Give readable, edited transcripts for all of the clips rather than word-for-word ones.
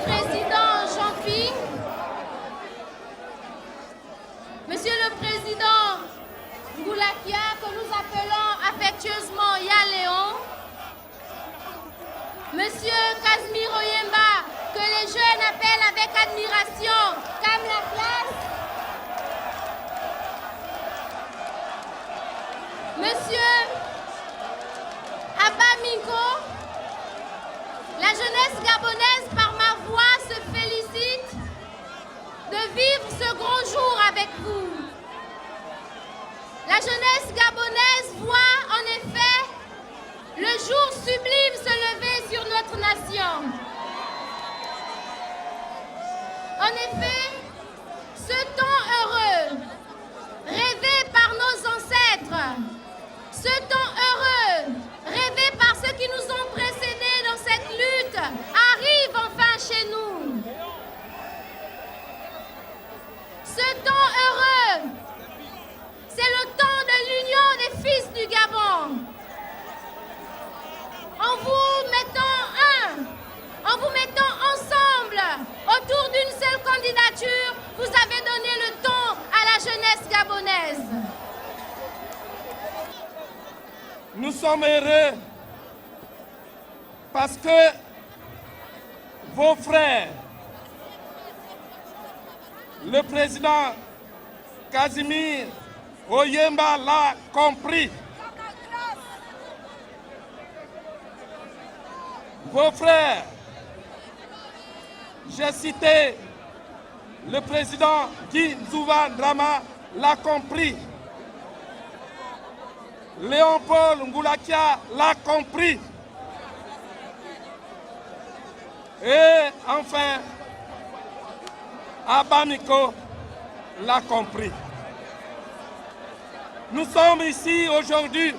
Président Jean-Ping, Monsieur le Président Ngoulakia, que nous appelons affectueusement Yaléon, Monsieur Casimir Oyemba, que les jeunes appellent avec admiration Cam la classe, Monsieur Abba Minko, la jeunesse gabonaise par ma voix se félicite de vivre ce grand jour avec vous. La jeunesse gabonaise voit en effet le jour sublime se lever sur notre nation. En effet, ce temps heureux, rêvé par nos ancêtres, ce temps heureux, rêvé par ceux qui nous ont précédés dans cette lutte, arrive enfin chez nous. Ce temps heureux, c'est le temps de l'union des fils du Gabon. En vous mettant ensemble autour d'une seule candidature, vous avez donné le ton à la jeunesse gabonaise. Nous sommes heureux parce que vos frères, le président Casimir Oyemba l'a compris. Vos frères, j'ai cité le président Guy Nzouva Drama l'a compris. Léon-Paul Ngoulakia l'a compris. Et enfin, Abba Minko l'a compris. Nous sommes ici aujourd'hui,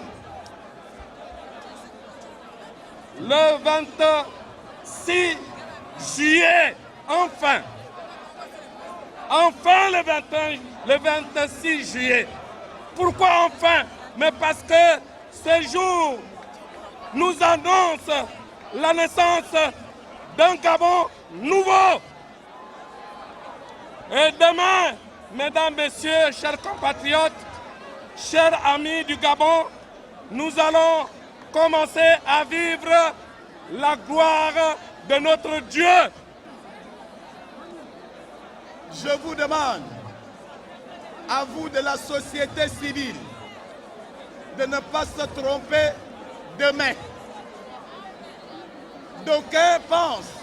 le 26 juillet, enfin le 26 juillet. Pourquoi enfin? Mais parce que ce jour nous annonce la naissance d'un Gabon nouveau. Et demain, mesdames, messieurs, chers compatriotes, chers amis du Gabon, nous allons commencer à vivre la gloire de notre Dieu. Je vous demande, à vous de la société civile, de ne pas se tromper demain. D'aucuns pensent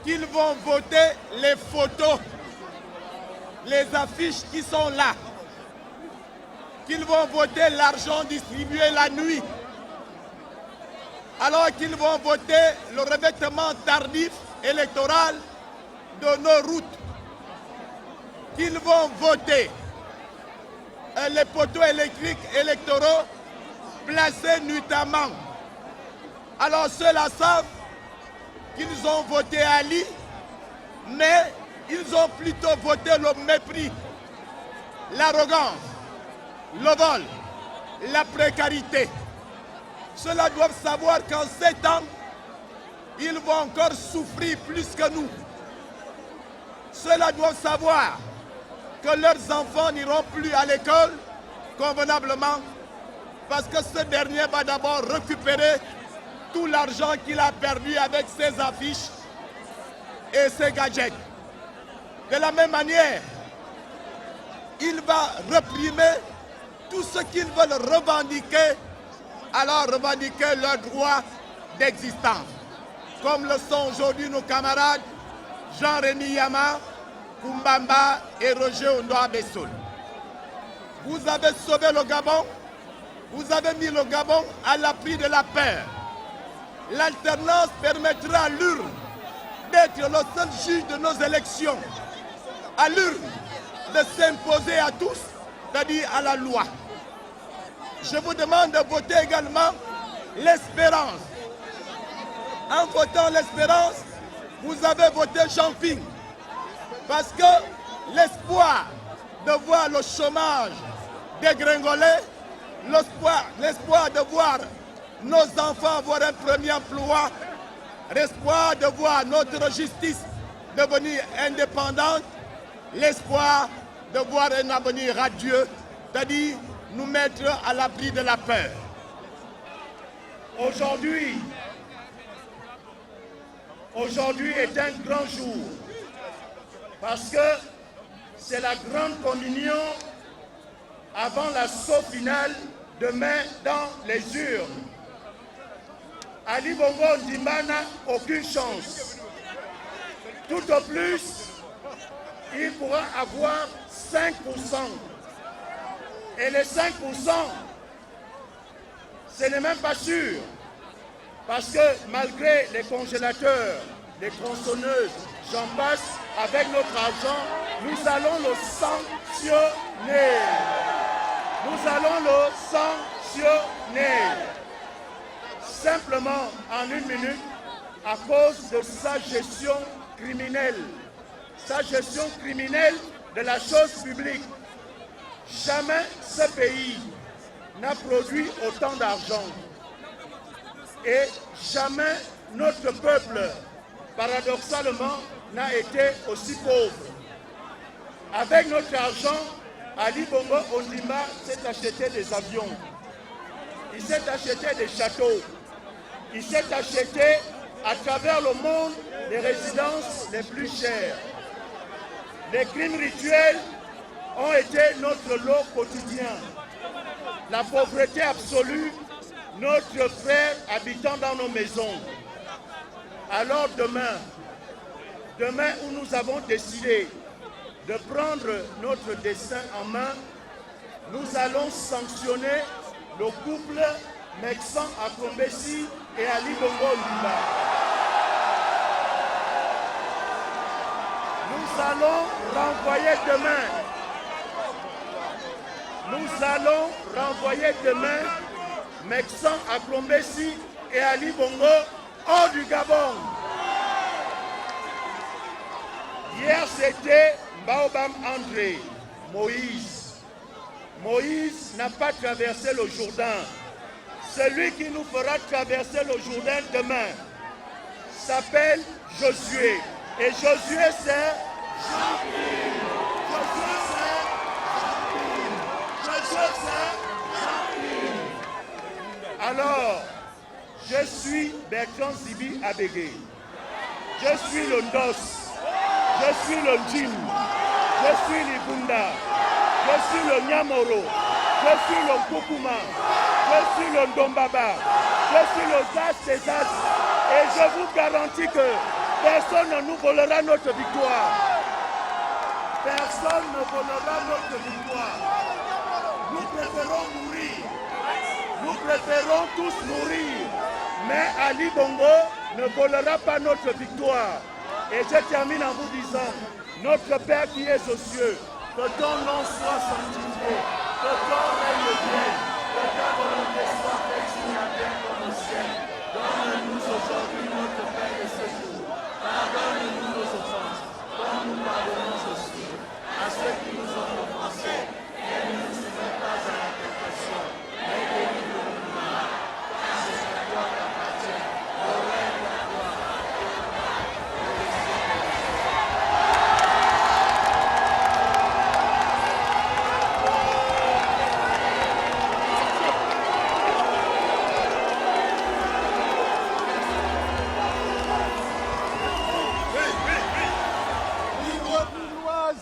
qu'ils vont voter les photos, les affiches qui sont là, qu'ils vont voter l'argent distribué la nuit, alors qu'ils vont voter le revêtement tardif électoral de nos routes, qu'ils vont voter les poteaux électriques électoraux placés nuitamment. Alors ceux-là savent qu'ils ont voté Ali, mais ils ont plutôt voté le mépris, l'arrogance, le vol, la précarité. Ceux-là doivent savoir qu'en 7 ans, ils vont encore souffrir plus que nous. Ceux-là doivent savoir que leurs enfants n'iront plus à l'école convenablement parce que ce dernier va d'abord récupérer tout l'argent qu'il a perdu avec ses affiches et ses gadgets. De la même manière, il va réprimer tout ce qu'ils veulent revendiquer, alors revendiquer leur droit d'existence, comme le sont aujourd'hui nos camarades Jean-Rémy Yama, Kumbamba et Roger Ondoa Bessoul. Vous avez sauvé le Gabon, vous avez mis le Gabon à l'abri de la peur. L'alternance permettra à l'urne d'être le seul juge de nos élections, à l'urne de s'imposer à tous, c'est-à-dire à la loi. Je vous demande de voter également l'espérance. En votant l'espérance, vous avez voté Jean-Ping. Parce que l'espoir de voir le chômage dégringoler, l'espoir de voir nos enfants avoir un premier emploi l'espoir de voir notre justice devenir indépendante, l'espoir de voir un avenir radieux, c'est-à-dire nous mettre à l'abri de la peur. Aujourd'hui est un grand jour parce que c'est la grande communion avant l'assaut final demain dans les urnes. Ali Bongo Ondimba n'a aucune chance. Tout au plus, il pourra avoir 5%. Et les 5%, ce n'est même pas sûr. Parce que malgré les congélateurs, les tronçonneuses, j'en passe, avec notre argent, nous allons le sanctionner. Nous allons le sanctionner. Simplement en une minute, à cause de sa gestion criminelle. Sa gestion criminelle de la chose publique. Jamais ce pays n'a produit autant d'argent. Et jamais notre peuple, paradoxalement, n'a été aussi pauvre. Avec notre argent, Ali Bongo Ondimba s'est acheté des avions. Il s'est acheté des châteaux. Il s'est acheté à travers le monde les résidences les plus chères. Les crimes rituels ont été notre lot quotidien. La pauvreté absolue, notre frère habitant dans nos maisons. Alors demain où nous avons décidé de prendre notre destin en main, nous allons sanctionner le couple Meksan Akombesi et Ali Bongo Ondimba. Nous allons renvoyer demain Meksan Akombesi et Ali Bongo hors du Gabon. Hier c'était Baobam André, Moïse. Moïse n'a pas traversé le Jourdain. Celui qui nous fera traverser le Jourdain demain s'appelle Josué. Et Josué c'est Jean-Pierre. Josué c'est Jean-Pierre. Alors, je suis Bertrand Zibi Abégué. Je suis le Ndos. Je suis le Jim. Je suis l'Ibunda. Je suis le Nyamoro. Je suis le Kukuma. Je suis le Ndombaba. Je suis le Zas des As. Et je vous garantis que personne ne nous volera notre victoire. Personne ne volera notre victoire. Nous préférons mourir. Nous préférons tous mourir. Mais Ali Bongo ne volera pas notre victoire. Et je termine en vous disant, notre Père qui es aux cieux, que ton nom soit sanctifié, que ton règne vienne, que ta volonté soit faite sur la terre comme au ciel. Donne-nous aujourd'hui notre pain de ce jour. Pardonne-nous nos offenses, comme nous pardonnons aussi à ceux qui nous ont offensés. Et ne nous soumets pas à la tentation, mais délivre-nous du mal. Car c'est à toi qu'appartient le règne, la gloire.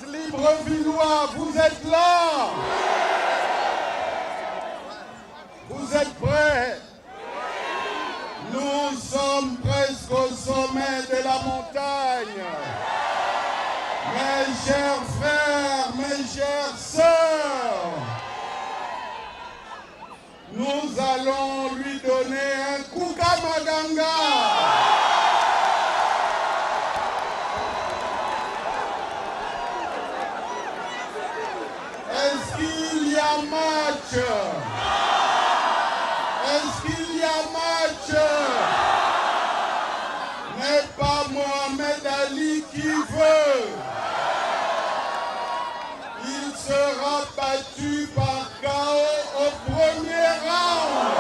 Libreville, vous êtes là? Vous êtes prêts? Nous sommes presque au sommet de la montagne. Mes chers frères, mes chères sœurs, nous allons lui donner un coup Kamaganga. Est-ce qu'il y a match? Est-ce qu'il y a match? N'est pas Mohamed Ali qui veut. Il sera battu par KO au premier round.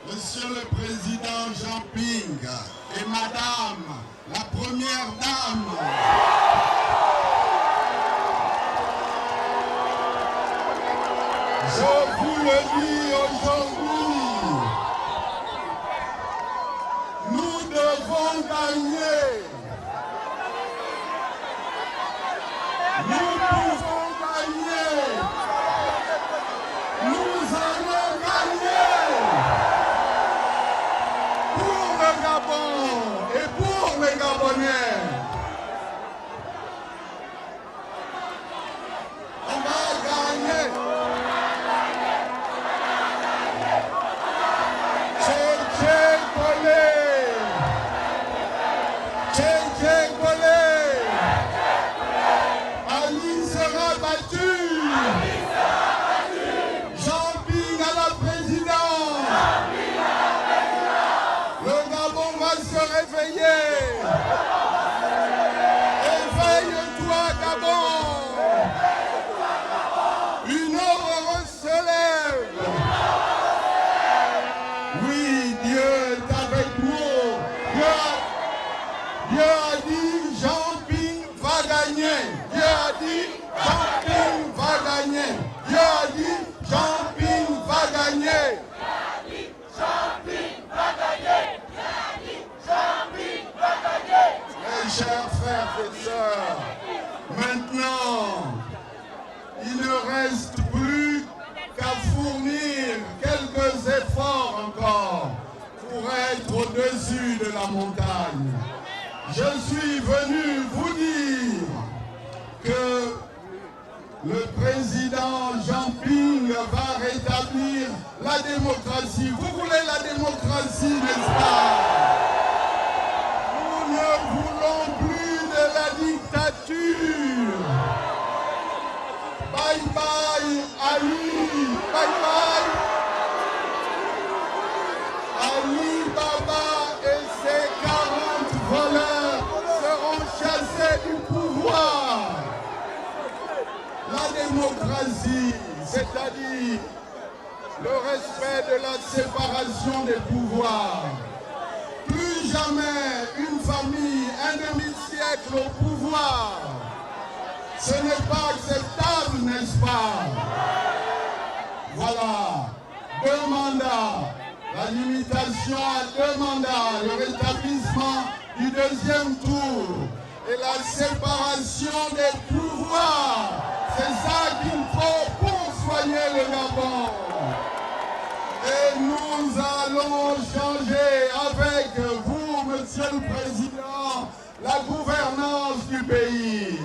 Monsieur le Président Jean Ping et Madame la Première Dame, je vous le dis aujourd'hui, nous devons gagner. Nous pouvons gagner. Nous allons gagner. Pour le Gabon et pour les Gabonais. On va gagner. Ali sera battu. Jean Ping à la présidence. Le Gabon va se réveiller. Éveille-toi, Gabon. Une aurore se lève. Oui, Dieu est avec nous. Dieu a dit Jean Ping va gagner. Dieu a dit Jean Ping va gagner. Dieu a dit Jean Ping va gagner. Mes chers frères et sœurs, maintenant, il ne reste plus qu'à fournir quelques efforts encore pour être au-dessus de la montagne. Je suis venu vous dire que le président Jean Ping va rétablir la démocratie. Vous voulez la démocratie, n'est-ce pas? Nous ne voulons plus de la dictature. Bye bye Ali, bye bye. Ali Baba et ses 40 voleurs seront chassés du pouvoir. La démocratie, c'est-à-dire le respect de la séparation des pouvoirs. Plus jamais une famille, un demi-siècle au pouvoir. Ce n'est pas acceptable, n'est-ce pas? Voilà, 2 mandats, la limitation à 2 mandats, le rétablissement du 2e tour et la séparation des pouvoirs. C'est ça qu'il faut pour soigner le Gabon. Et nous allons changer avec vous, Monsieur le Président, la gouvernance du pays.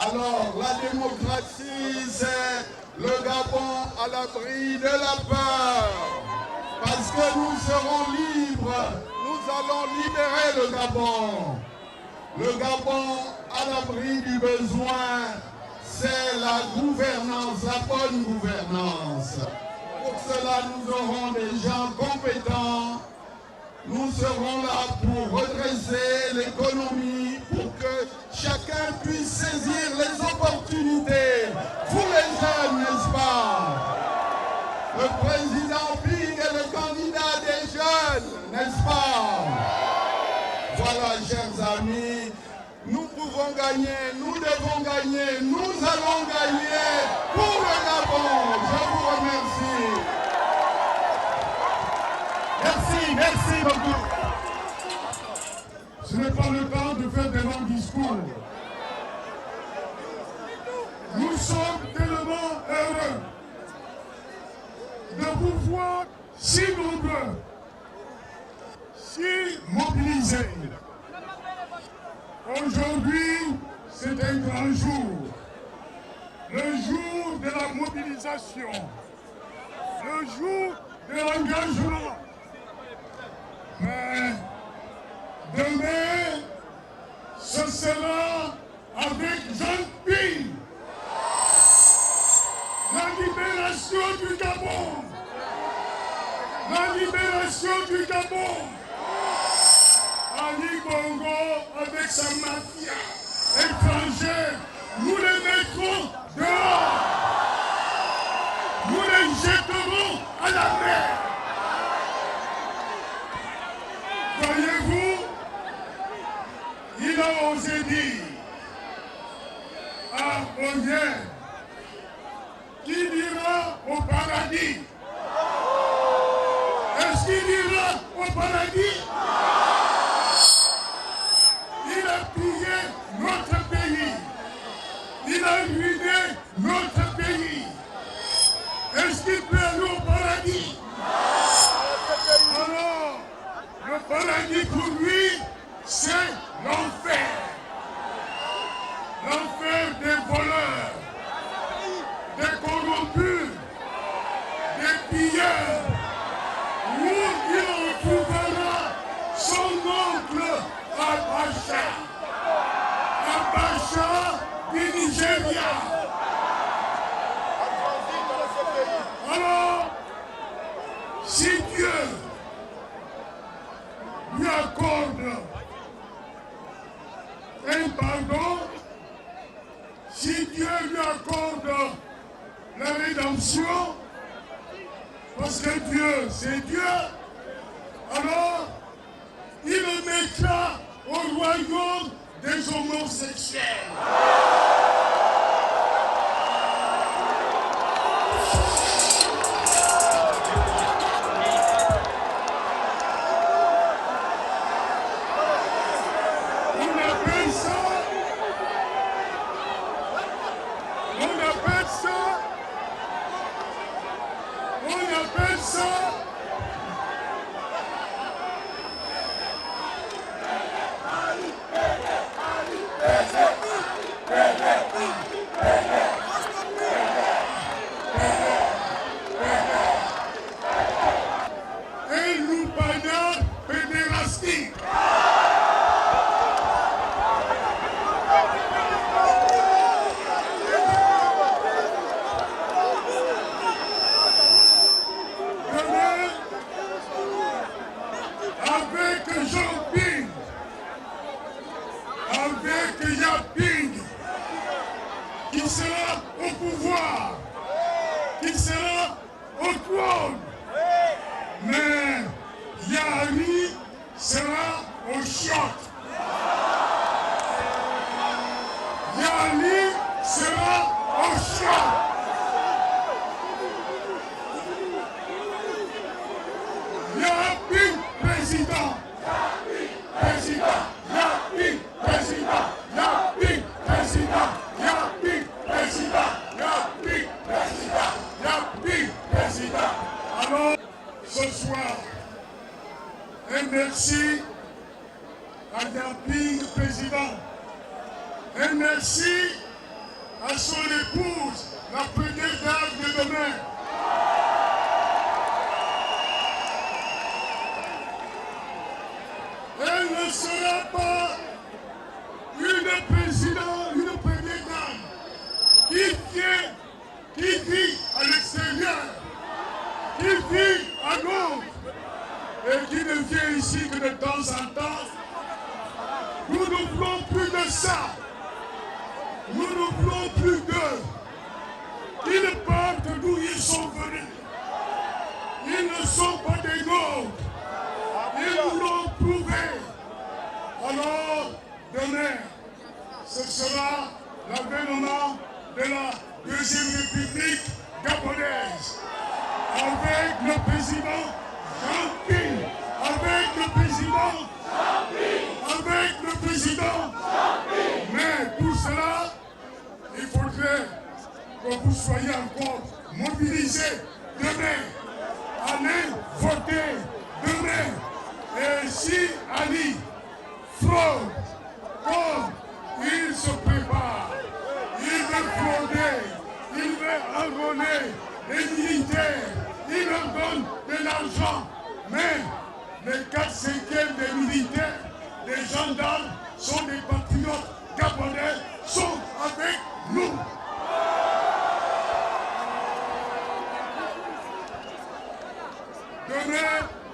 Alors, la démocratie, c'est le Gabon à l'abri de la peur. Parce que nous serons libres, nous allons libérer le Gabon. Le Gabon à l'abri du besoin, c'est la gouvernance, la bonne gouvernance. Pour cela, nous aurons des gens compétents. Nous serons là pour redresser l'économie, pour que chacun puisse saisir les opportunités. Vous les jeunes, n'est-ce pas? Le président Ping est le candidat des jeunes, n'est-ce pas? Voilà, chers amis, nous pouvons gagner, nous devons gagner, nous allons gagner pour le Gabon. Je vous remercie. Merci beaucoup. Ce n'est pas le temps de faire des longs discours. Nous sommes tellement heureux de vous voir si nombreux, si mobilisés. Aujourd'hui, c'est un grand jour. Le jour de la mobilisation. Le jour de l'engagement. Mais demain, ce sera avec Jean Ping. La libération du Gabon. La libération du Gabon. Ali Bongo avec sa mafia étrangère, nous les mettrons dehors. Nous les jetteront à la mer. Voyez-vous, il a osé dire à Molière qu'il ira au paradis. Est-ce qu'il ira au paradis? Il a pillé notre pays. Il a ruiné notre pays. Est-ce qu'il peut aller au paradis? Alors, le paradis pour lui, c'est l'enfer. L'enfer des voleurs, des corrompus, des pilleurs, où il retrouvera son oncle Abacha. Abacha du Nigeria. Alors, si Dieu lui accorde un pardon, si Dieu lui accorde la rédemption, parce que Dieu, c'est Dieu, alors il le mettra au royaume des homosexuels.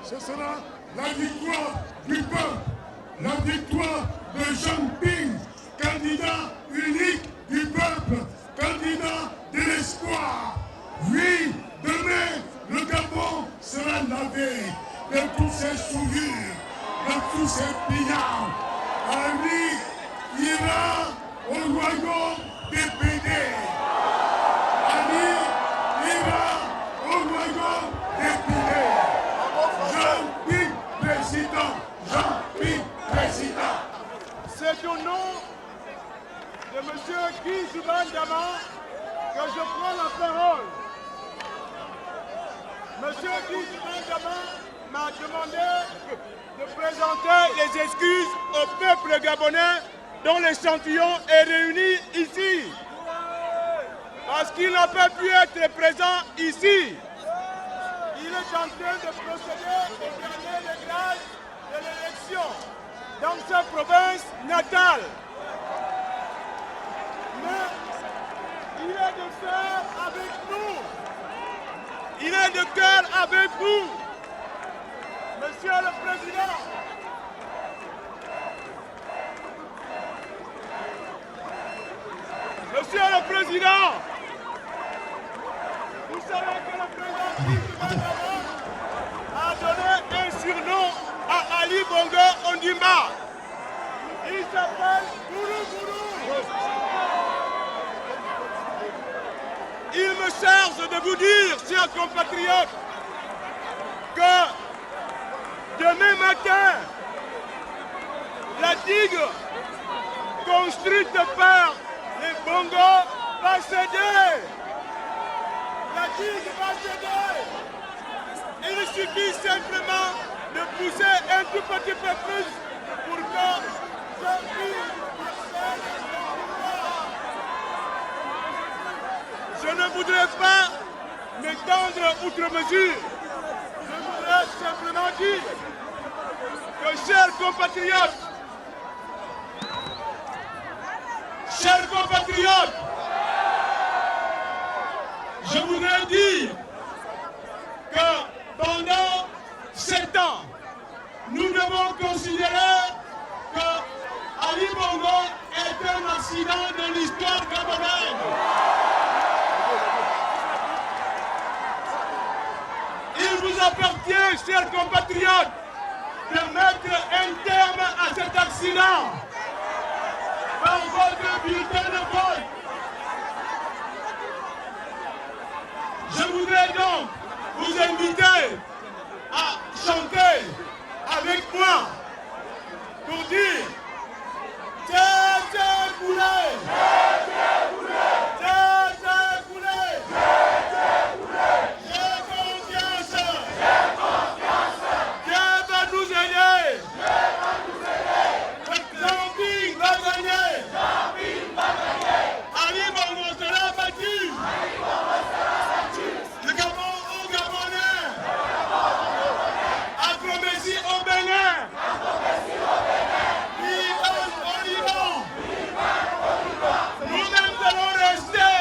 Ce sera la victoire du peuple, la victoire de Jean Ping, candidat unique du peuple, candidat de l'espoir. Oui, demain. laver de toutes ses souillures, de tous ses pillards. Ali ira au royaume des pédés. Ali ira au royaume des pédés. Jean-Pierre président, Jean-Pierre président. C'est au nom de M. Guy Zubandama que je prends la parole. M. Guy Zubandama m'a demandé de présenter les excuses au peuple gabonais dont l'échantillon est réuni ici. Parce qu'il n'a pas pu être présent ici. Il est en train de procéder au dernier réglage de l'élection dans sa province natale. Mais il est de cœur avec nous. Il est de cœur avec vous. Monsieur le Président. Monsieur le Président. Vous savez que le président Guy a donné un surnom à Ali Bongo Ondimba. Il s'appelle Gourou Gourou. Il me charge de vous dire, chers compatriotes, que demain matin, la digue construite par les Bongos va céder. La digue va céder. Il suffit simplement de pousser un tout petit peu plus pour que Jean-Pierre accède au pouvoir. Je ne voudrais pas m'étendre outre mesure. Je voudrais simplement dire que, chers compatriotes, je voudrais dire que pendant 7 ans, nous devons considérer que Ali Bongo est un accident de l'histoire gabonaise. Il vous appartient, chers compatriotes, de mettre un terme à cet accident par votre bulletin de vote. Je voudrais donc vous inviter à chanter avec moi pour dire Tchatcha Koulé, Tchatcha Koulé, j'ai confiance, Dieu va nous aider, Jean-Pierre va gagner, Ali Bongo sera battu, le Gabon au Gabonais, Acrobatie au Bénin, Liban au Liban, nous-mêmes allons rester.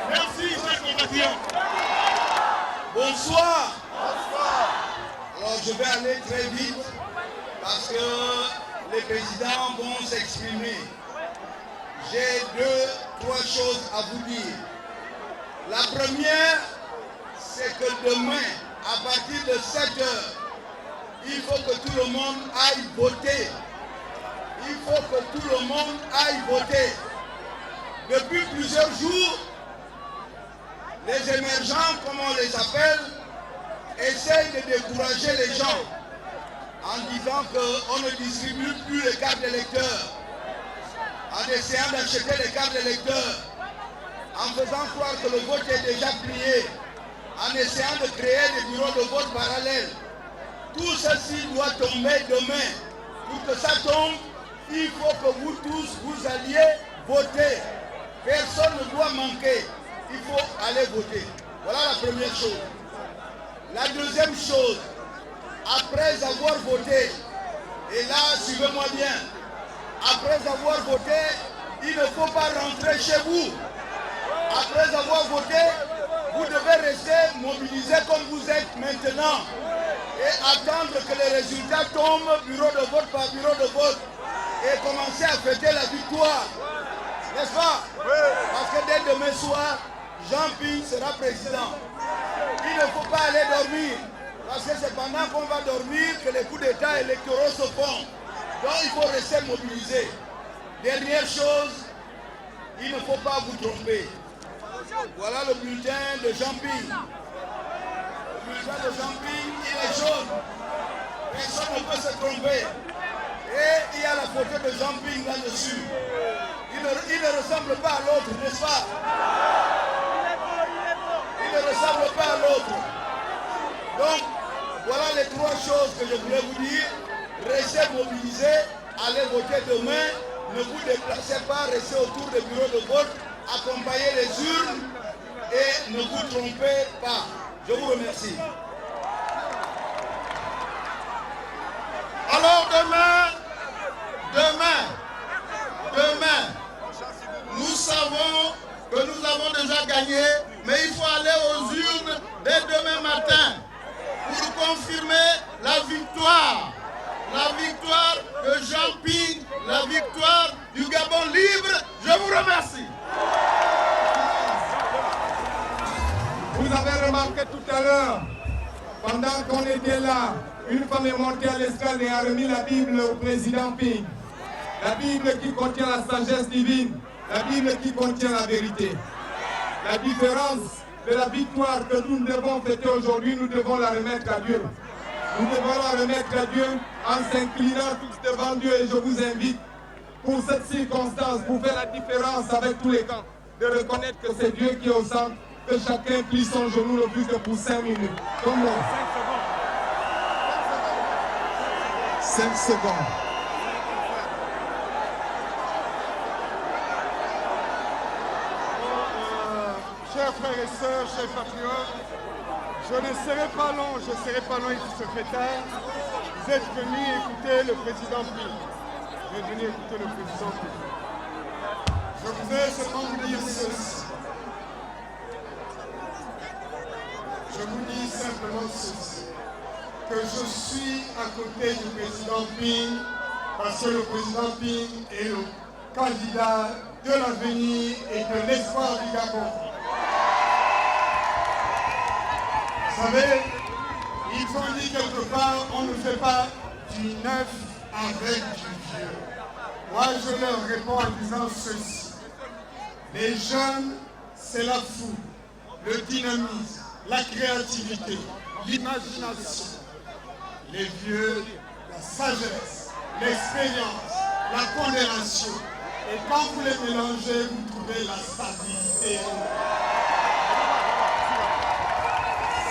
Merci, chers compatriotes. Bonsoir. Alors je vais aller très vite parce que les présidents vont s'exprimer. J'ai 2-3 choses à vous dire. La première, c'est que demain, à partir de 7 heures, il faut que tout le monde aille voter. Il faut que tout le monde aille voter. Depuis plusieurs jours, les émergents, comme on les appelle, essayent de décourager les gens en disant qu'on ne distribue plus les cartes d'électeurs, en essayant d'acheter les cartes d'électeurs, en faisant croire que le vote est déjà plié, en essayant de créer des bureaux de vote parallèles. Tout ceci doit tomber demain. Pour que ça tombe, il faut que vous tous, vous alliez voter. Personne ne doit manquer. Il faut aller voter. Voilà la première chose. La deuxième chose, après avoir voté, et là, suivez-moi bien, après avoir voté, il ne faut pas rentrer chez vous. Après avoir voté, vous devez rester mobilisés comme vous êtes maintenant et attendre que les résultats tombent bureau de vote par bureau de vote et commencer à fêter la victoire. N'est-ce pas? Oui. Parce que dès demain soir, Jean-Pierre sera président. il ne faut pas aller dormir. Parce que c'est pendant qu'on va dormir que les coups d'État électoraux se font. Donc il faut rester mobilisé. Dernière chose, il ne faut pas vous tromper. Voilà le bulletin de Jean-Ping. Le bulletin de Jean-Ping, il est jaune. Personne ne peut se tromper. Et il y a la photo de Jean-Ping là-dessus. Il ne ressemble pas à l'autre, n'est-ce pas? Il ne ressemble pas à l'autre. Donc, voilà les trois choses que je voulais vous dire. Restez mobilisés, allez voter demain. Ne vous déplacez pas, restez autour des bureaux de vote, accompagnez les urnes et ne vous trompez pas. Je vous remercie. Alors demain, nous savons que nous avons déjà gagné, mais il faut aller aux urnes dès demain matin pour confirmer la victoire de Jean-Ping, la victoire du Gabon libre. Je vous remercie. Vous avez remarqué tout à l'heure, pendant qu'on était là, une femme est montée à l'escale et a remis la Bible au président Ping. La Bible qui contient la sagesse divine, la Bible qui contient la vérité. La différence de la victoire que nous devons fêter aujourd'hui, nous devons la remettre à Dieu. Nous devons la remettre à Dieu en s'inclinant tous devant Dieu. Et je vous invite, pour cette circonstance, pour faire la différence avec tous les camps, de reconnaître que c'est Dieu qui est au centre, que chacun plie son genou le plus que pour 5 minutes. Comme moi. 5 secondes. Chers frères et sœurs, chers patriotes, je ne serai pas long, il se fait tard. Vous êtes venus écouter le président Ping. Je voudrais seulement vous dire ceci. Je vous dis simplement ceci, que je suis à côté du président Ping, parce que le président Ping est le candidat de l'avenir et de l'espoir du Gabon. Vous savez, ils ont dit quelque part, on ne fait pas du neuf avec du vieux. Moi, je leur réponds en disant ceci. Les jeunes, c'est la foule, le dynamisme, la créativité, l'imagination. Les vieux, la sagesse, l'expérience, la pondération. Et quand vous les mélangez, vous trouvez la stabilité.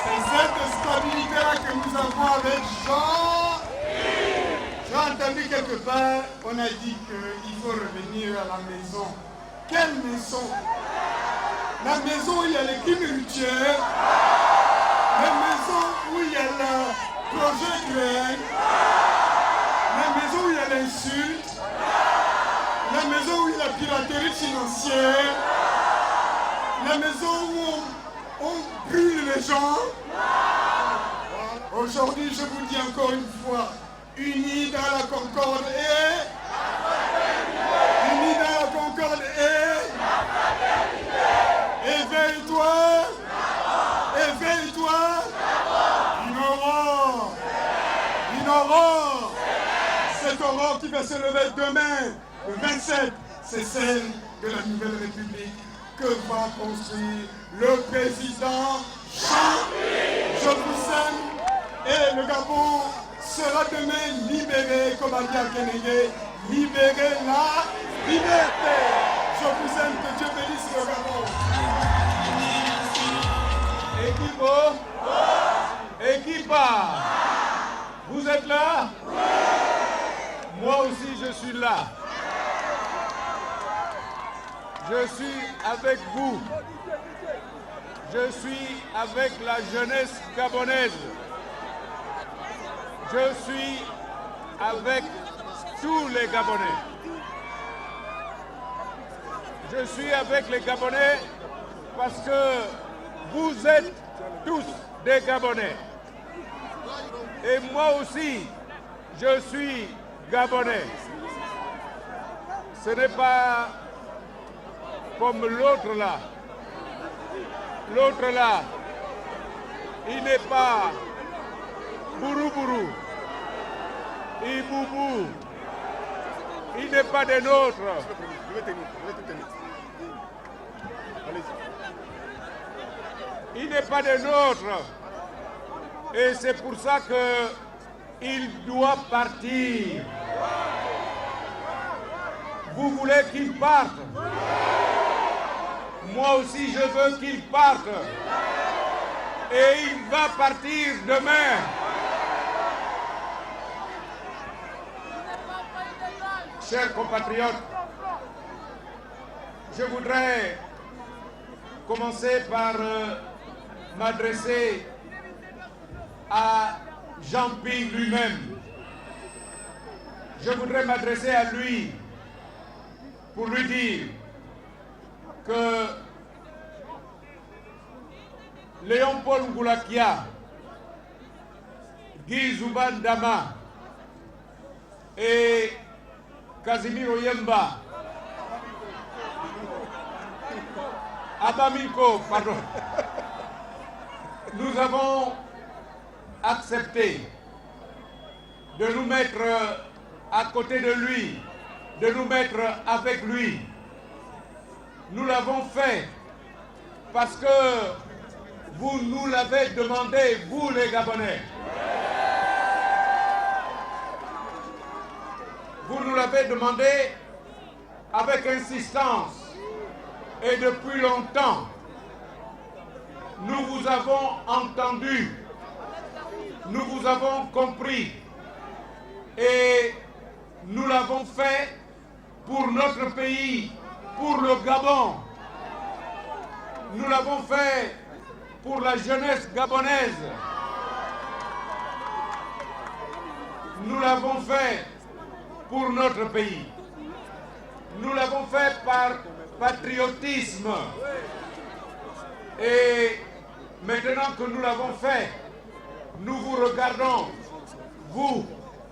C'est cette stabilité-là que nous avons avec Jean. J'ai entendu quelque part, on a dit qu'il faut revenir à la maison. Quelle maison? La maison où il y a l'équipe routière, la maison où il y a le projet grain, la maison où il y a l'insulte, la maison où il y a la piraterie financière, la maison où on brûle les gens. Aujourd'hui, je vous dis encore une fois, unis dans la concorde et... Unis dans la concorde et... Éveille-toi! Éveille-toi! Une aurore! Cette aurore qui va se lever demain, le 27, c'est celle de la nouvelle République que va construire le président Jean. Je vous aime et le Gabon sera demain libéré, comme a dit Akenege, libérer la liberté. Je vous aime, que Dieu bénisse le Gabon. Équipa, vous êtes là? Moi aussi je suis là. Je suis avec vous. Je suis avec la jeunesse gabonaise. Je suis avec tous les Gabonais. Je suis avec les Gabonais parce que vous êtes tous des Gabonais. Et moi aussi, je suis Gabonais. Ce n'est pas comme l'autre là. L'autre là, Il n'est pas Bourou-Bourou, Iboubou. Il n'est pas des nôtres. Il n'est pas des nôtres. Et c'est pour ça qu'il doit partir. Vous voulez qu'il parte? Moi aussi, je veux qu'il parte. Et il va partir demain. Chers compatriotes, je voudrais commencer par m'adresser à Jean-Ping lui-même. Je voudrais m'adresser à lui pour lui dire que Léon-Paul Ngoulakia, Guy Zouban Dama et Casimiro Yemba, Abaminko, pardon, nous avons accepté de nous mettre à côté de lui, de nous mettre avec lui. Nous l'avons fait parce que vous nous l'avez demandé, vous les Gabonais. Vous nous l'avez demandé avec insistance et depuis longtemps. Nous vous avons entendu, nous vous avons compris et nous l'avons fait pour notre pays, pour le Gabon. Nous l'avons fait pour la jeunesse gabonaise. Nous l'avons fait pour notre pays. Nous l'avons fait par patriotisme. Et maintenant que nous l'avons fait, nous vous regardons, vous,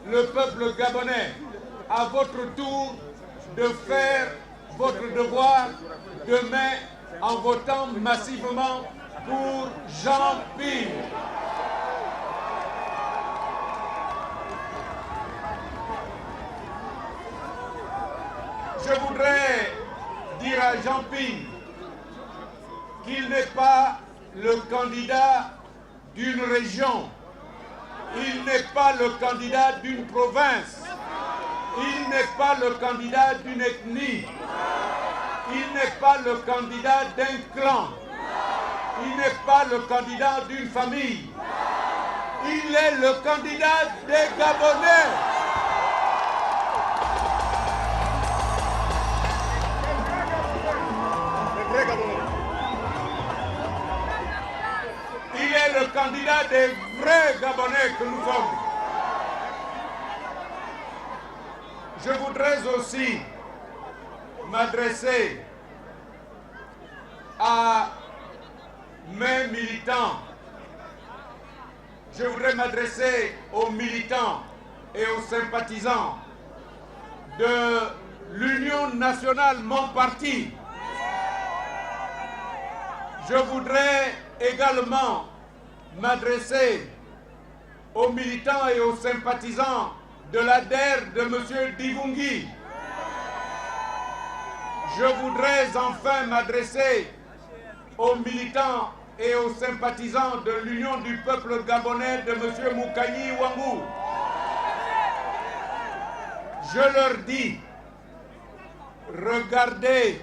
le peuple gabonais, à votre tour de faire votre devoir demain en votant massivement pour Jean-Ping. Je voudrais dire à Jean-Ping qu'il n'est pas le candidat d'une région, il n'est pas le candidat d'une province, il n'est pas le candidat d'une ethnie, il n'est pas le candidat d'un clan, il n'est pas le candidat d'une famille, il est le candidat des Gabonais. Il est le candidat des vrais Gabonais que nous sommes. Je voudrais aussi m'adresser à mes militants. Je voudrais m'adresser aux militants et aux sympathisants de l'Union nationale, mon parti. Je voudrais également m'adresser aux militants et aux sympathisants de l'ADER de M. Divungi. Je voudrais enfin m'adresser aux militants et aux sympathisants de l'Union du peuple gabonais de M. Moukani Ouangou. Je leur dis, regardez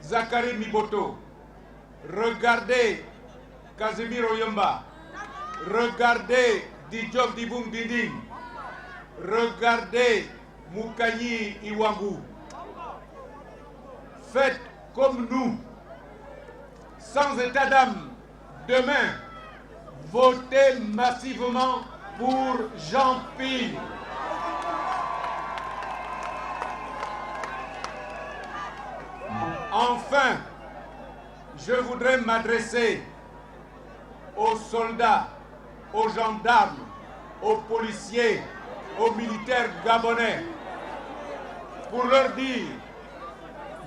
Zakari Miboto, regardez Casimiro Yemba, regardez Diop Diboum Dinding, regardez Moukani Iwangou. Faites comme nous, sans état d'âme, demain, votez massivement pour Jean-Ping. Enfin, je voudrais m'adresser aux soldats, aux gendarmes, aux policiers, aux militaires gabonais pour leur dire: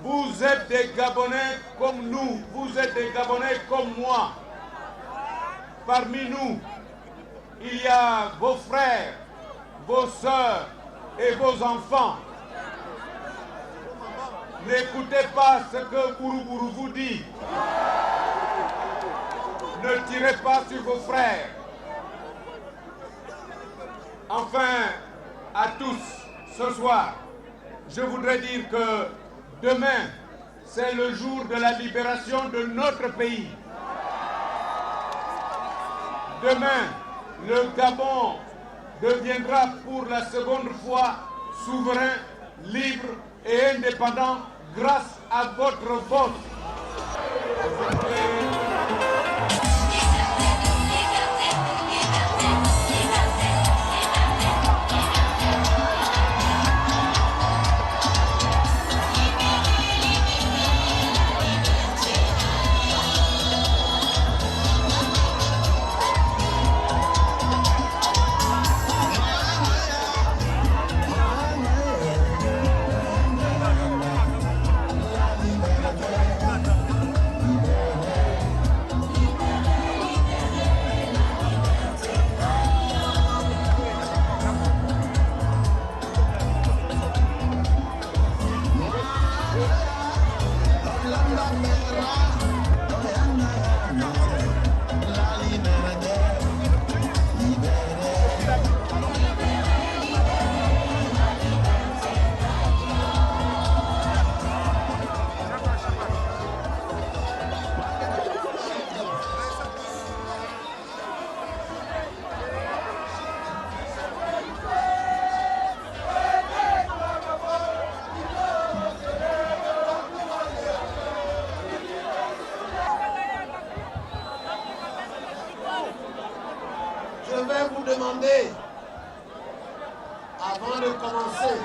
vous êtes des Gabonais comme nous, vous êtes des Gabonais comme moi. parmi nous, il y a vos frères, vos sœurs et vos enfants. N'écoutez pas ce que Bouroubouroum vous dit. Ne tirez pas sur vos frères. Enfin, à tous, ce soir, je voudrais dire que demain, c'est le jour de la libération de notre pays. Demain, le Gabon deviendra pour la seconde fois souverain, libre et indépendant grâce à votre vote. Je vais vous demander, avant de commencer,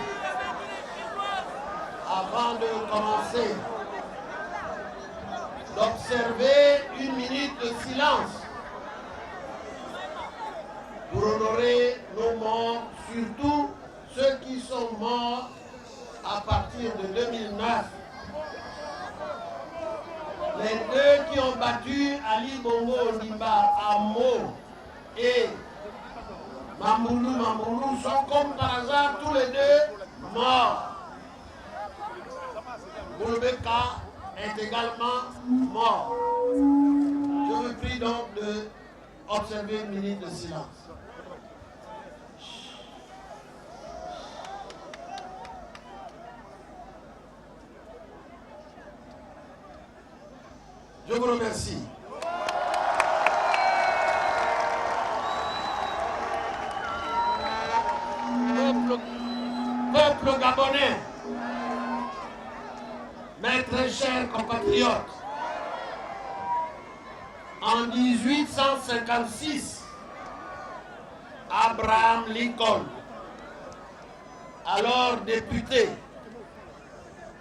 d'observer une minute de silence pour honorer nos morts, surtout ceux qui sont morts à partir de 2009. Les deux qui ont battu Ali Bongo Ondimba à Mo et Mamboulou sont comme par hasard tous les deux morts. Boulbeka est également mort. Je vous prie donc d'observer une minute de silence. Je vous remercie. Peuple gabonais, mes très chers compatriotes, en 1856, Abraham Lincoln, alors député,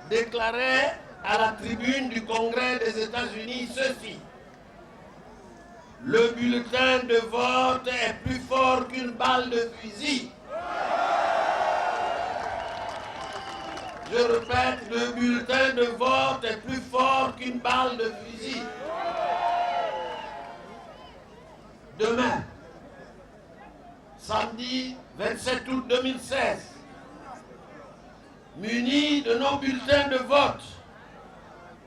déclarait à la tribune du Congrès des États-Unis ceci: le bulletin de vote est plus fort qu'une balle de fusil. Je répète, le bulletin de vote est plus fort qu'une balle de fusil. Demain, samedi 27 août 2016, munis de nos bulletins de vote,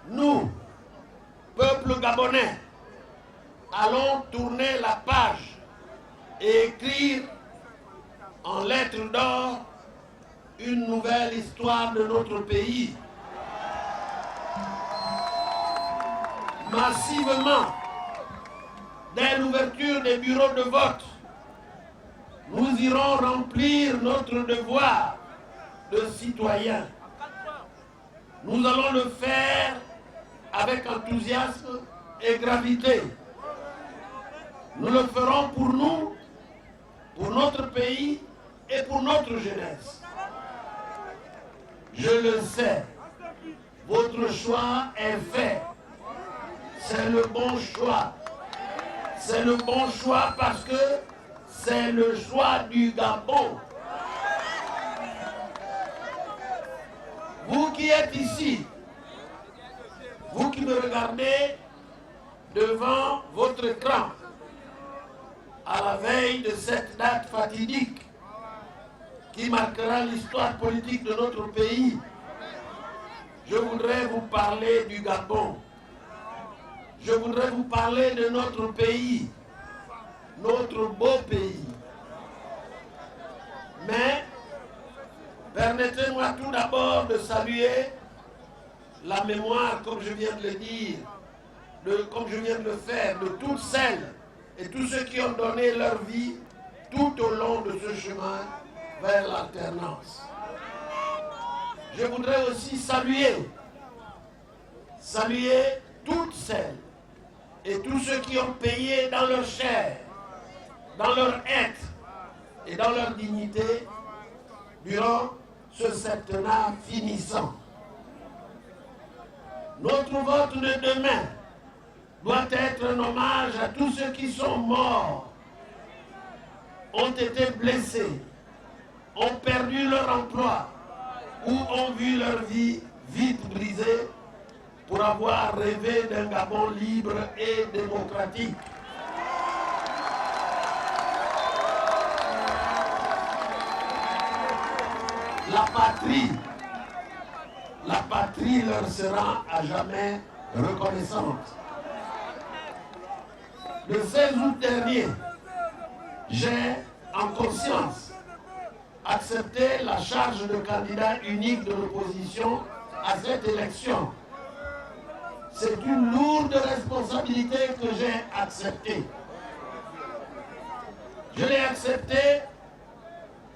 nous, peuple gabonais, allons tourner la page et écrire en lettres d'or une nouvelle histoire de notre pays. Massivement, dès l'ouverture des bureaux de vote, nous irons remplir notre devoir de citoyens. Nous allons le faire avec enthousiasme et gravité. Nous le ferons pour nous, pour notre pays et pour notre jeunesse. Je le sais, votre choix est fait. C'est le bon choix. C'est le bon choix parce que c'est le choix du Gabon. Vous qui êtes ici, vous qui me regardez devant votre écran, à la veille de cette date fatidique qui marquera l'histoire politique de notre pays, je voudrais vous parler du Gabon. Je voudrais vous parler de notre pays, notre beau pays. Mais permettez-moi tout d'abord de saluer la mémoire, comme je viens de le dire, comme je viens de le faire, de toutes celles et tous ceux qui ont donné leur vie tout au long de ce chemin vers l'alternance. Je voudrais aussi saluer toutes celles et tous ceux qui ont payé dans leur chair, dans leur être et dans leur dignité durant ce septennat finissant. Notre vote de demain doit être un hommage à tous ceux qui sont morts, ont été blessés, ont perdu leur emploi ou ont vu leur vie vite brisée pour avoir rêvé d'un Gabon libre et démocratique. La patrie leur sera à jamais reconnaissante. Le 16 août dernier, j'ai, en conscience, accepté la charge de candidat unique de l'opposition à cette élection. C'est une lourde responsabilité que j'ai acceptée. Je l'ai acceptée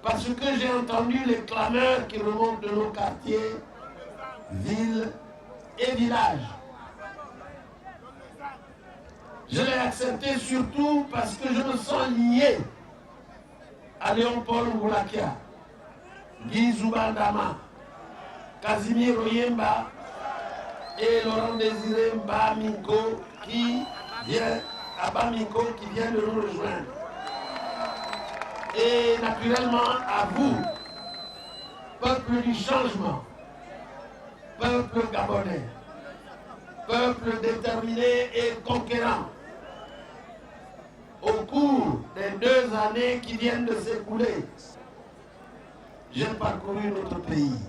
parce que j'ai entendu les clameurs qui remontent de nos quartiers, villes et villages. Je l'ai accepté surtout parce que je me sens lié à Léon-Paul Ngoulakia, Guy Zoubandama, Casimir Oyemba et Laurent Désiré Mbaminko qui vient de nous rejoindre. Et naturellement à vous, peuple du changement, peuple gabonais, peuple déterminé et conquérant. Au cours des 2 années qui viennent de s'écouler, j'ai parcouru notre pays.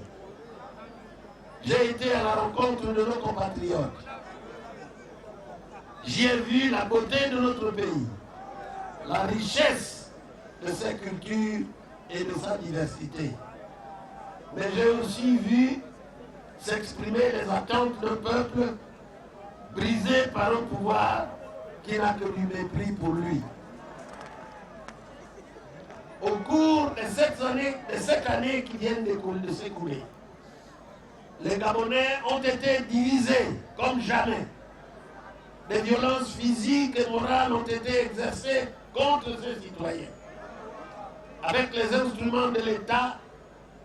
J'ai été à la rencontre de nos compatriotes. J'y ai vu la beauté de notre pays, la richesse de sa culture et de sa diversité. Mais j'ai aussi vu s'exprimer les attentes d'un peuple brisé par un pouvoir qui n'a que du mépris pour lui. Au cours de cette année qui vient de s'écouler, les Gabonais ont été divisés comme jamais. Des violences physiques et morales ont été exercées contre ces citoyens, avec les instruments de l'État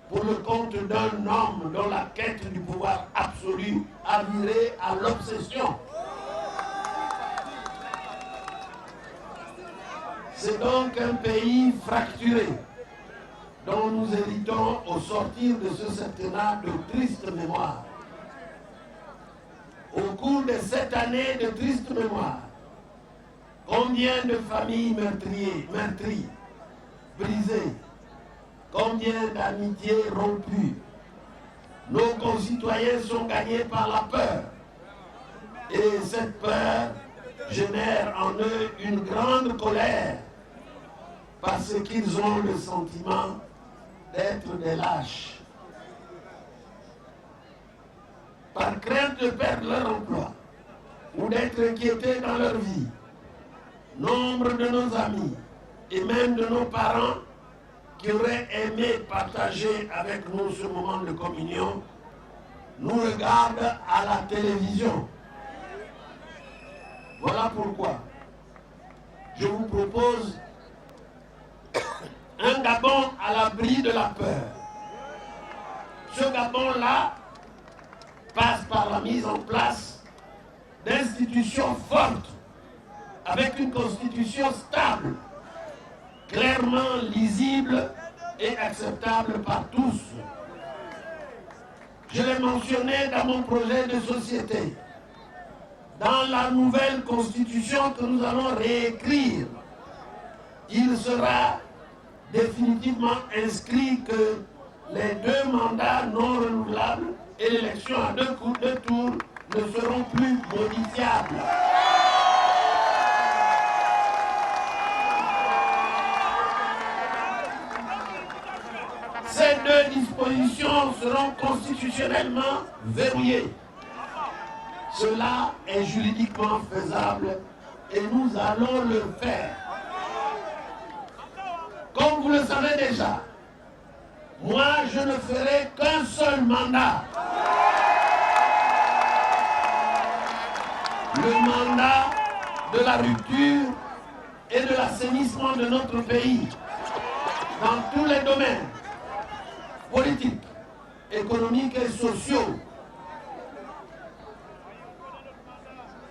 pour le compte d'un homme dont la quête du pouvoir absolu a viré à l'obsession. C'est donc un pays fracturé dont nous héritons au sortir de ce septennat de triste mémoire. Au cours de cette année de triste mémoire, combien de familles meurtries, brisées, combien d'amitiés rompues. Nos concitoyens sont gagnés par la peur. Et cette peur génère en eux une grande colère parce qu'ils ont le sentiment d'être des lâches. Par crainte de perdre leur emploi ou d'être inquiétés dans leur vie, nombre de nos amis et même de nos parents qui auraient aimé partager avec nous ce moment de communion nous regardent à la télévision. Voilà pourquoi je vous propose un Gabon à l'abri de la peur. Ce Gabon-là passe par la mise en place d'institutions fortes, avec une constitution stable, clairement lisible et acceptable par tous. Je l'ai mentionné dans mon projet de société. Dans la nouvelle constitution que nous allons réécrire, il sera définitivement inscrit que les 2 mandats non renouvelables et l'élection à 2 tours ne seront plus modifiables. Ces 2 dispositions seront constitutionnellement verrouillées. Cela est juridiquement faisable et nous allons le faire. Comme vous le savez déjà, moi je ne ferai qu'un seul mandat. Le mandat de la rupture et de l'assainissement de notre pays dans tous les domaines politiques, économiques et sociaux.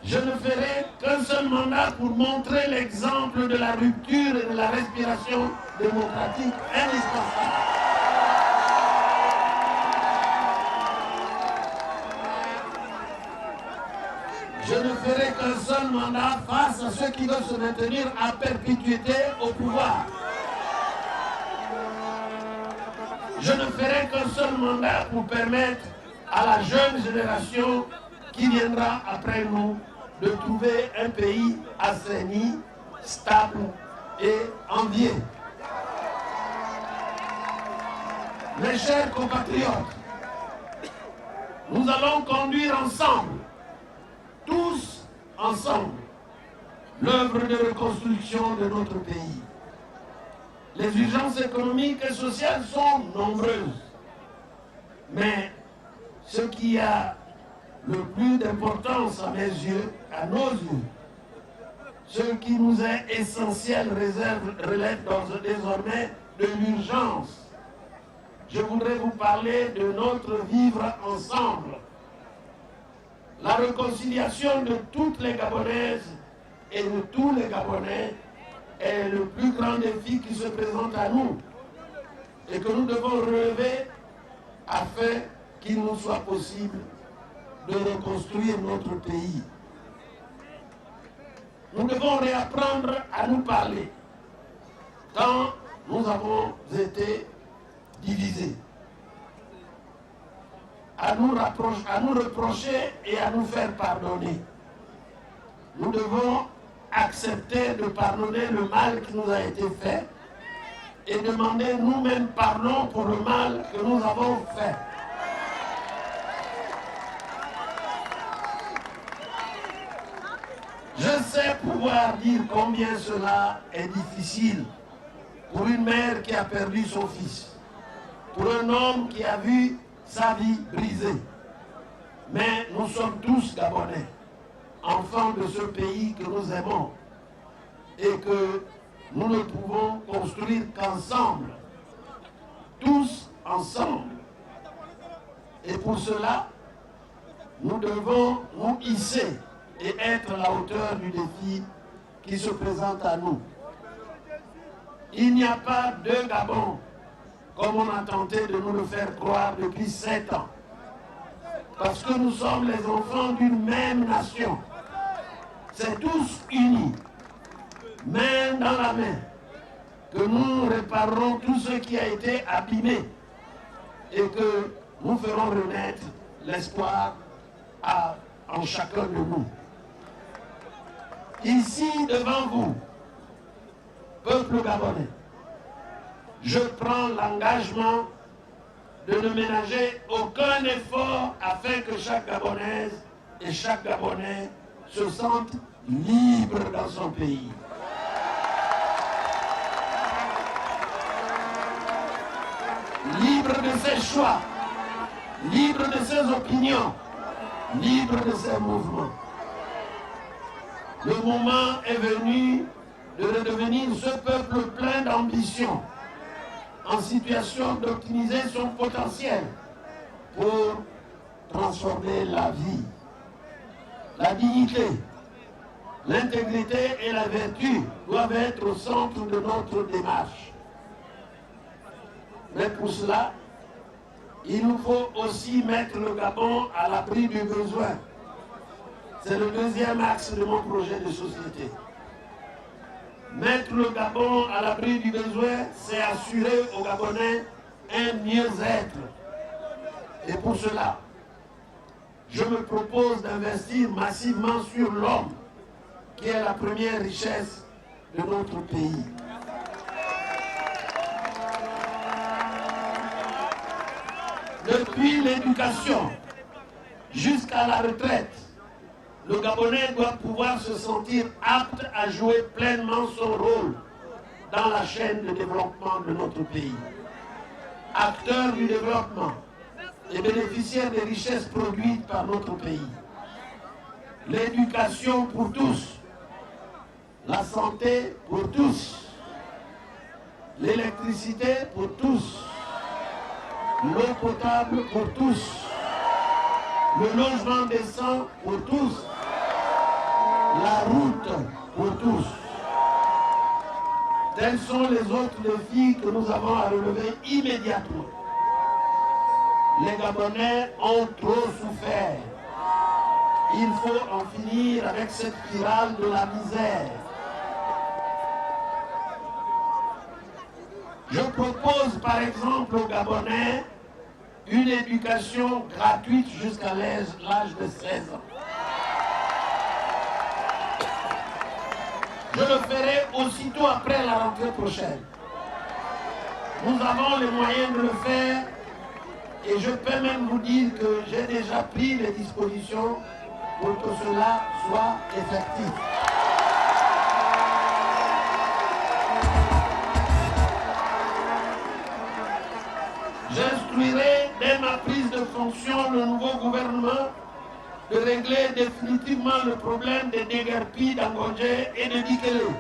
Je ne ferai qu'un seul mandat pour montrer l'exemple de la rupture et de la respiration démocratique indispensable. Je ne ferai qu'un seul mandat face à ceux qui veulent se maintenir à perpétuité au pouvoir. Je ne ferai qu'un seul mandat pour permettre à la jeune génération qui viendra après nous de trouver un pays assaini, stable et envié. Mes chers compatriotes, nous allons conduire ensemble, tous ensemble, l'œuvre de reconstruction de notre pays. Les urgences économiques et sociales sont nombreuses, mais ce qui a le plus d'importance à mes yeux, à nos yeux, ce qui nous est essentiel relève désormais de l'urgence. Je voudrais vous parler de notre vivre ensemble. La réconciliation de toutes les Gabonaises et de tous les Gabonais est le plus grand défi qui se présente à nous et que nous devons relever afin qu'il nous soit possible de reconstruire notre pays. Nous devons réapprendre à nous parler, tant nous avons été divisés, à nous reprocher et à nous faire pardonner. Nous devons accepter de pardonner le mal qui nous a été fait et demander nous-mêmes pardon pour le mal que nous avons fait. Je sais pouvoir dire combien cela est difficile pour une mère qui a perdu son fils, pour un homme qui a vu sa vie brisée. Mais nous sommes tous Gabonais, enfants de ce pays que nous aimons et que nous ne pouvons construire qu'ensemble, tous ensemble. Et pour cela, nous devons nous hisser et être à la hauteur du défi qui se présente à nous. Il n'y a pas deux Gabon, comme on a tenté de nous le faire croire depuis 7 ans. Parce que nous sommes les enfants d'une même nation. C'est tous unis, main dans la main, que nous réparerons tout ce qui a été abîmé et que nous ferons renaître l'espoir en chacun de nous. Ici, devant vous, peuple gabonais, je prends l'engagement de ne ménager aucun effort afin que chaque Gabonaise et chaque Gabonais se sente libre dans son pays. Libre de ses choix, libre de ses opinions, libre de ses mouvements. Le moment est venu de redevenir ce peuple plein d'ambition, en situation d'optimiser son potentiel pour transformer la vie. La dignité, l'intégrité et la vertu doivent être au centre de notre démarche. Mais pour cela, il nous faut aussi mettre le Gabon à l'abri du besoin. C'est le deuxième axe de mon projet de société. Mettre le Gabon à l'abri du besoin, c'est assurer aux Gabonais un mieux-être. Et pour cela, je me propose d'investir massivement sur l'homme, qui est la première richesse de notre pays. Depuis l'éducation jusqu'à la retraite, le Gabonais doit pouvoir se sentir apte à jouer pleinement son rôle dans la chaîne de développement de notre pays. Acteur du développement et bénéficiaire des richesses produites par notre pays. L'éducation pour tous, la santé pour tous, l'électricité pour tous, l'eau potable pour tous, le logement décent pour tous, la route pour tous. Tels sont les autres défis que nous avons à relever immédiatement. Les Gabonais ont trop souffert. Il faut en finir avec cette spirale de la misère. Je propose par exemple aux Gabonais une éducation gratuite jusqu'à l'âge de 16 ans. Je le ferai aussitôt après la rentrée prochaine. Nous avons les moyens de le faire et je peux même vous dire que j'ai déjà pris les dispositions pour que cela soit effectif. J'instruirai dès ma prise de fonction le nouveau gouvernement de régler définitivement le problème des déguerpis d'Angondje et de Dikele.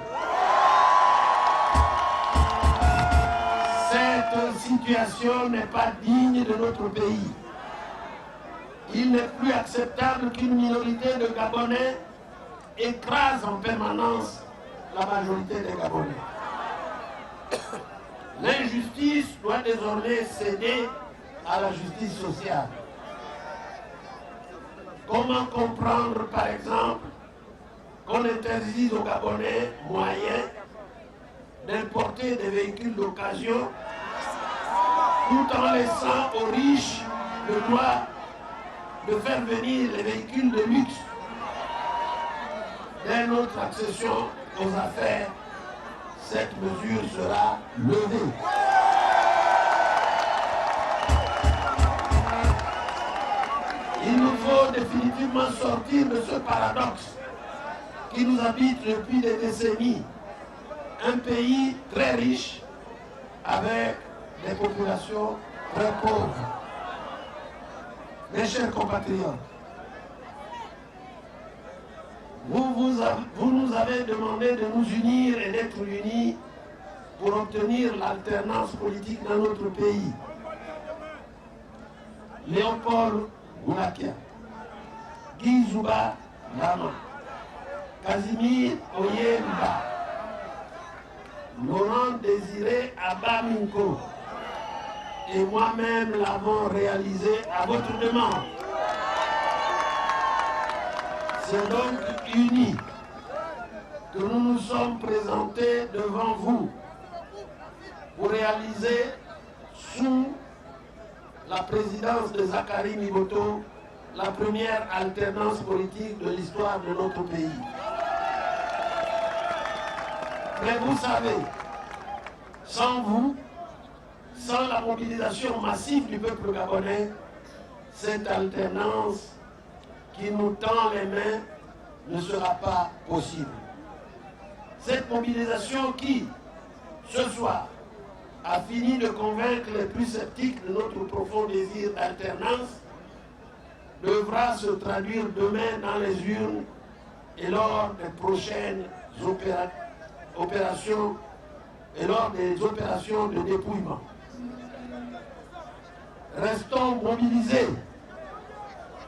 Cette situation n'est pas digne de notre pays. Il n'est plus acceptable qu'une minorité de Gabonais écrase en permanence la majorité des Gabonais. L'injustice doit désormais céder à la justice sociale. Comment comprendre, par exemple, qu'on interdise aux Gabonais moyens d'importer des véhicules d'occasion tout en laissant aux riches le droit de faire venir les véhicules de luxe dès notre accession aux affaires? Cette mesure sera levée. Il nous faut définitivement sortir de ce paradoxe qui nous habite depuis des décennies. Un pays très riche avec des populations très pauvres. Mes chers compatriotes, vous nous avez demandé de nous unir et d'être unis pour obtenir l'alternance politique dans notre pays. Léopold Boulakia, Guy Zouba Lama, Casimir Oyemba, Laurent Désiré Abaminko et moi-même l'avons réalisé à votre demande. C'est donc unis que nous nous sommes présentés devant vous pour réaliser sous la présidence de Zakari Miboto la première alternance politique de l'histoire de notre pays. Mais vous savez, sans vous, sans la mobilisation massive du peuple gabonais, cette alternance qui nous tend les mains ne sera pas possible. Cette mobilisation qui, ce soir, a fini de convaincre les plus sceptiques de notre profond désir d'alternance, devra se traduire demain dans les urnes et lors des prochaines opérations et lors des opérations de dépouillement. Restons mobilisés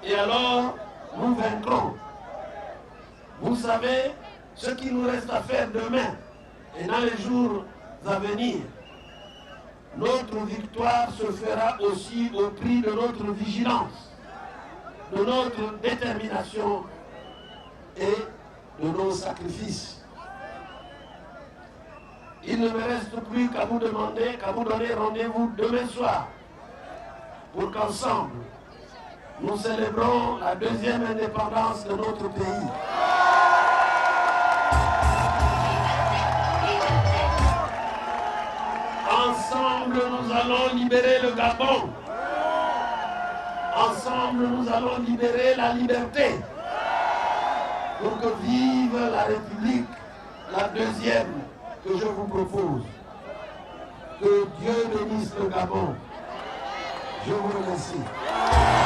et alors nous vaincrons. Vous savez ce qu'il nous reste à faire demain et dans les jours à venir. Notre victoire se fera aussi au prix de notre vigilance, de notre détermination et de nos sacrifices. il ne me reste plus qu'à vous demander, qu'à vous donner rendez-vous demain soir pour qu'ensemble, nous célébrons la deuxième indépendance de notre pays. Ensemble, nous allons libérer le Gabon. Ensemble, nous allons libérer la liberté. Pour que vive la République, la deuxième que je vous propose. Que Dieu bénisse le Gabon. Je vous remercie.